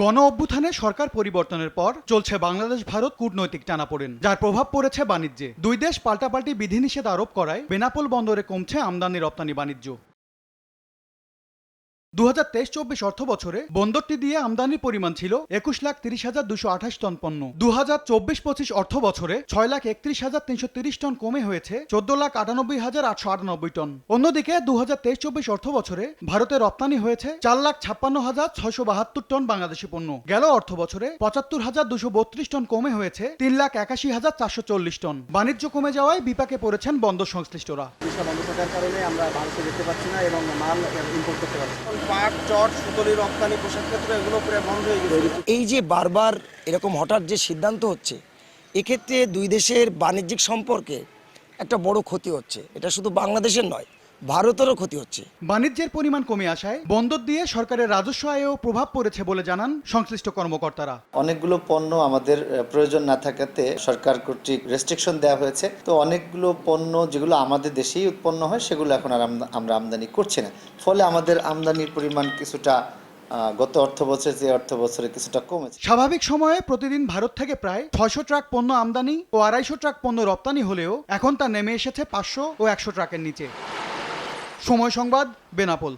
গণ অভ্যুত্থানে সরকার পরিবর্তনের পর চলছে বাংলাদেশ ভারত কূটনৈতিক টানাপোড়েন, যার প্রভাব পড়েছে বাণিজ্যে। দুই দেশ পাল্টাপাল্টি বিধিনিষেধ আরোপ করায় বেনাপোল বন্দরে কমছে আমদানি রপ্তানি বাণিজ্য। 2023-24 অর্থ বছরে বন্দরটি দিয়ে আমদানির পরিমাণ ছিল 21,30,228 টন পণ্য। 2024-25 অর্থ বছরে 6,31,330 টন কমে হয়েছে 14,98,898 টন। অন্যদিকে 2023-24 অর্থ বছরে ভারতে রপ্তানি হয়েছে 4,56,672 টন বাংলাদেশি পণ্য। গেল অর্থ বছরে 75,232 টন কমে হয়েছে 3,81,440 টন। বাণিজ্য কমে যাওয়ায় বিপাকে পড়েছেন বন্দর সংশ্লিষ্টরা। বন্ধ থাকার কারণে আমরা ভারতে যেতে পারছি না এবং মাল ইম্পোর্ট করতে পারছি না। পাট, চট, সুতলি রপ্তানি, পোশাক ক্ষেত্র এগুলো পুরো বন্ধ হয়ে গেছে। এই যে বারবার এরকম হঠাৎ যে সিদ্ধান্ত হচ্ছে, এক্ষেত্রে দুই দেশের বাণিজ্যিক সম্পর্কে একটা বড় ক্ষতি হচ্ছে। এটা শুধু বাংলাদেশের নয়, ভারতেরও ক্ষতি হচ্ছে। বাণিজ্যের পরিমাণ কমে আসায় বন্দর দিয়ে সরকারের রাজস্ব আয়েও প্রভাব পড়েছে বলে জানান সংশ্লিষ্ট কর্মকর্তারা। অনেকগুলো পণ্য আমাদের প্রয়োজন না থাকাতে সরকার কর্তৃক রেস্ট্রিকশন দেওয়া হয়েছে। তো অনেকগুলো পণ্য যেগুলো আমাদের দেশেই উৎপন্ন হয় সেগুলো এখন আর আমরা আমদানি করছি না। ফলে আমাদের আমদানির পরিমাণ কিছুটা গত অর্থ বছরের যে অর্থ বছরে কিছুটা কমেছে। স্বাভাবিক সময়ে প্রতিদিন ভারত থেকে প্রায় 600 ট্রাক পণ্য আমদানি ও 250 ট্রাক পণ্য রপ্তানি হলেও এখন তা নেমে এসেছে 500 ও 100 ট্রাকের নিচে। সময় সংবাদ, বেনাপোল।